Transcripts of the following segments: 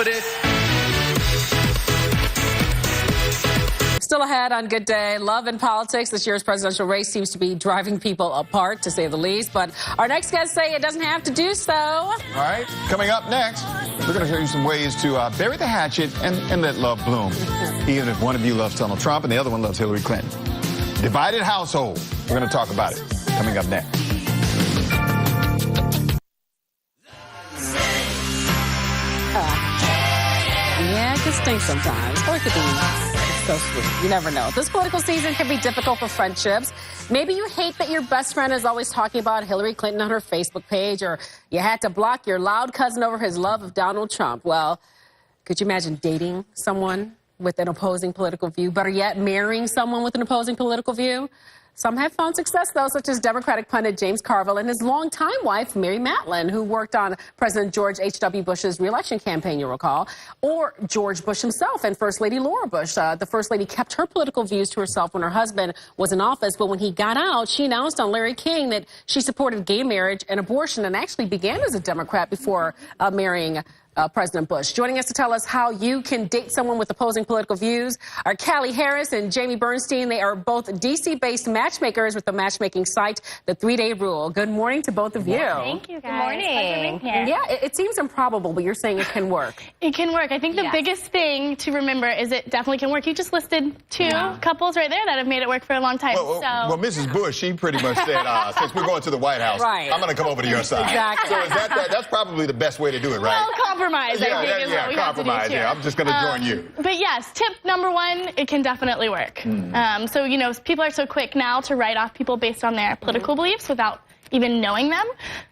of it. Still ahead on Good Day. Love and politics. This year's presidential race seems to be driving people apart, to say the least. But our next guests say it doesn't have to do so. All right. Coming up next, we're going to show you some ways to bury the hatchet and let love bloom. Even if one of you loves Donald Trump and the other one loves Hillary Clinton. Divided household. We're going to talk about it. Coming up next. Yeah, it can stink sometimes. Or it could be so sweet. You never know. This political season can be difficult for friendships. Maybe you hate that your best friend is always talking about Hillary Clinton on her Facebook page, or you had to block your loud cousin over his love of Donald Trump. Well, could you imagine dating someone with an opposing political view? Better yet, marrying someone with an opposing political view? Some have found success, though, such as Democratic pundit James Carville and his longtime wife, Mary Matlin, who worked on President George H.W. Bush's reelection campaign, you'll recall, or George Bush himself and First Lady Laura Bush. The First Lady kept her political views to herself when her husband was in office, but when he got out, she announced on Larry King that she supported gay marriage and abortion and actually began as a Democrat before marrying President Bush. Joining us to tell us how you can date someone with opposing political views are Callie Harris and Jamie Bernstein. They are both D.C.-based matchmakers with the matchmaking site, The 3-Day Rule. Good morning to both of you. Thank you, guys. Good morning. Yeah, it seems improbable, but you're saying it can work. It can work. I think the biggest thing to remember is it definitely can work. You just listed two couples right there that have made it work for a long time. Well, Mrs. Bush, she pretty much said, since we're going to the White House, I'm going to come over to your side. Exactly. So that's probably the best way to do it, right? Well, compromise, I think, is what we have to do, too. I'm just going to join you. But yes, tip number one, it can definitely work. So, you know, people are so quick now to write off people based on their political beliefs without even knowing them.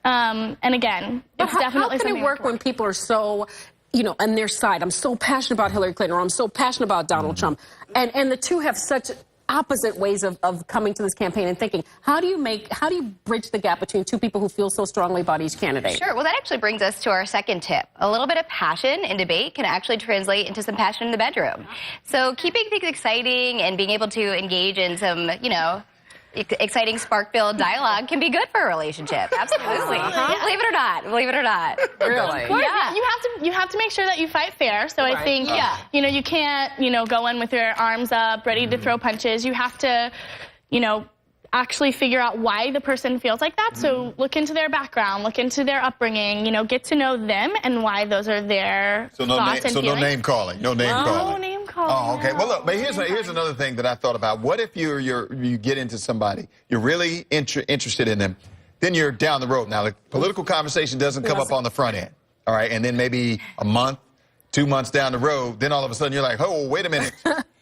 And again, it's definitely how can it work when people are so, you know, on their side? I'm so passionate about Hillary Clinton, or I'm so passionate about Donald Trump. And the two have such opposite ways of coming to this campaign and thinking. How do you bridge the gap between two people who feel so strongly about each candidate? Sure. Well, that actually brings us to our second tip. A little bit of passion in debate can actually translate into some passion in the bedroom. So keeping things exciting and being able to engage in some, you know, exciting spark-filled dialogue can be good for a relationship. Absolutely. Believe it or not. Believe it or not. Really? Yeah. You have to make sure that you fight fair. So I think, you know, you can't, you know, go in with your arms up, ready to throw punches. You have to, you know, actually figure out why the person feels like that. So look into their background, look into their upbringing, you know, get to know them and why those are their thoughts and feelings. No name calling. No name calling. No name calling. Oh, okay. Well, look, but here's another thing that I thought about. What if you get into somebody, you're really interested in them, then you're down the road. Now, the political conversation doesn't come up on the front end, all right? And then maybe a month, 2 months down the road, then all of a sudden you're like, oh, wait a minute.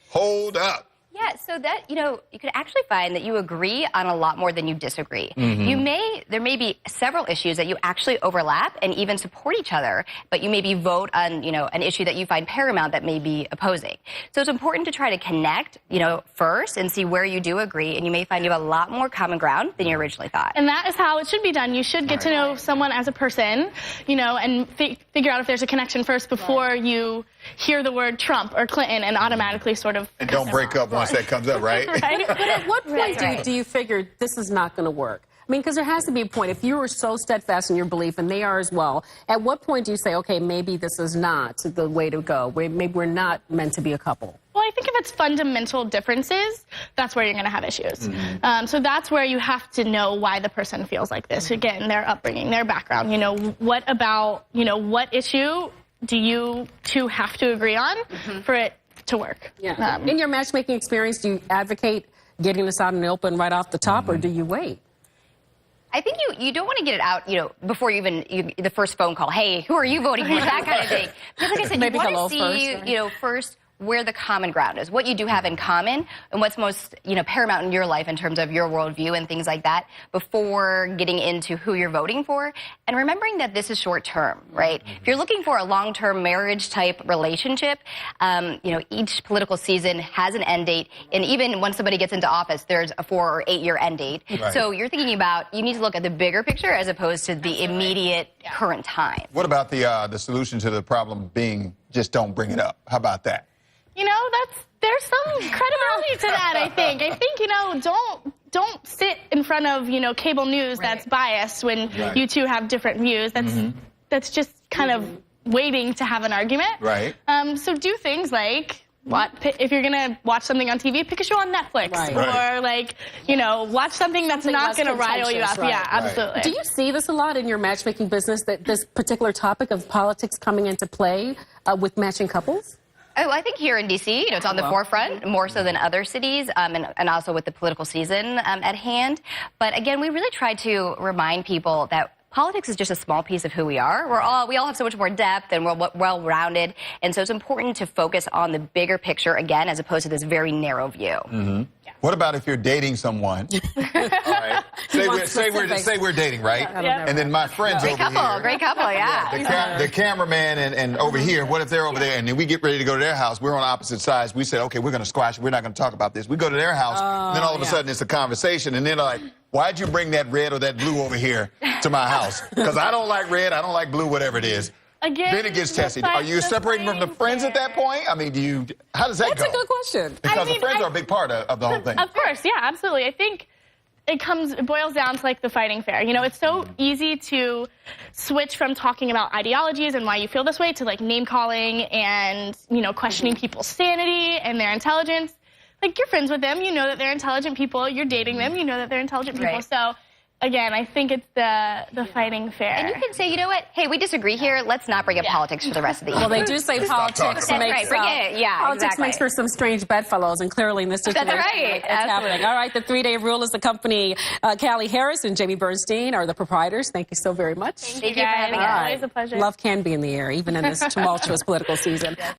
Hold up. Yeah, so that, you know, you could actually find that you agree on a lot more than you disagree. There may be several issues that you actually overlap and even support each other, but you maybe vote on, you know, an issue that you find paramount that may be opposing. So it's important to try to connect, you know, first and see where you do agree, and you may find you have a lot more common ground than you originally thought. And that is how it should be done. You should get to know someone as a person, you know, and figure out if there's a connection first before you hear the word Trump or Clinton and automatically sort of... And don't break up once that comes up, right? But at what point do you figure this is not going to work? I mean, because there has to be a point. If you are so steadfast in your belief, and they are as well, at what point do you say, okay, maybe this is not the way to go? Maybe we're not meant to be a couple? Well, I think if it's fundamental differences, that's where you're going to have issues. So that's where you have to know why the person feels like this. Again, their upbringing, their background. You know, what about, you know, what issue do you two have to agree on for it to work? Yeah. In your matchmaking experience, do you advocate getting this out in the open right off the top, or do you wait? I think you don't want to get it out, you know, before the first phone call. Hey, who are you voting for? That kind of thing. Because like I said, you want to see, you know, first where the common ground is, what you do have in common, and what's most, you know, paramount in your life in terms of your worldview and things like that before getting into who you're voting for. And remembering that this is short term, right? If you're looking for a long-term marriage type relationship, you know, each political season has an end date, and even when somebody gets into office, there's a 4 or 8 year end date. So you're thinking about, you need to look at the bigger picture as opposed to the immediate current time. What about the solution to the problem being just don't bring it up? How about that? You know, there's some credibility to that, I think. I think, you know, don't sit in front of, you know, cable news that's biased when you two have different views. That's just kind of waiting to have an argument. Right. So do things like, if you're gonna watch something on TV, pick a show on Netflix, or like, watch something that's not gonna rile you up. Right. Yeah, absolutely. Do you see this a lot in your matchmaking business, that this particular topic of politics coming into play with matching couples? Oh, I think here in D.C., it's on the forefront, more so than other cities, and also with the political season at hand. But again, we really try to remind people that politics is just a small piece of who we are. We all have so much more depth, and we're well-rounded. And so it's important to focus on the bigger picture, again, as opposed to this very narrow view. Mm-hmm. Yeah. What about if you're dating someone? All right. Say we're dating, right? And then my friends over here. Great couple, yeah. The cameraman and over here, what if they're over there? And then we get ready to go to their house. We're on opposite sides. We said, okay, we're going to squash it. We're not going to talk about this. We go to their house, and then all of a sudden it's a conversation. And then they're like, why'd you bring that red or that blue over here to my house? Because I don't like red, I don't like blue, whatever it is. Again, then it gets tested. Are you separating from the friends at that point? I mean, how does that go? That's a good question. Because the friends are a big part of the whole thing. Of course, yeah, absolutely. I think it boils down to like the fighting fair. It's so easy to switch from talking about ideologies and why you feel this way to like name calling and, questioning people's sanity and their intelligence. Like, you're friends with them, you know that they're intelligent people. You're dating them, you know that they're intelligent people. So, again, I think it's the fighting fair. And you can say, you know what? Hey, we disagree here. Let's not bring up politics for the rest of the evening. Well, they do say politics makes for some strange bedfellows, and clearly in this situation, that's right. It's happening. All right, the 3-Day Rule is the company. Callie Harris and Jamie Bernstein are the proprietors. Thank you so very much. Thank you for having us. Always a pleasure. Love can be in the air, even in this tumultuous political season.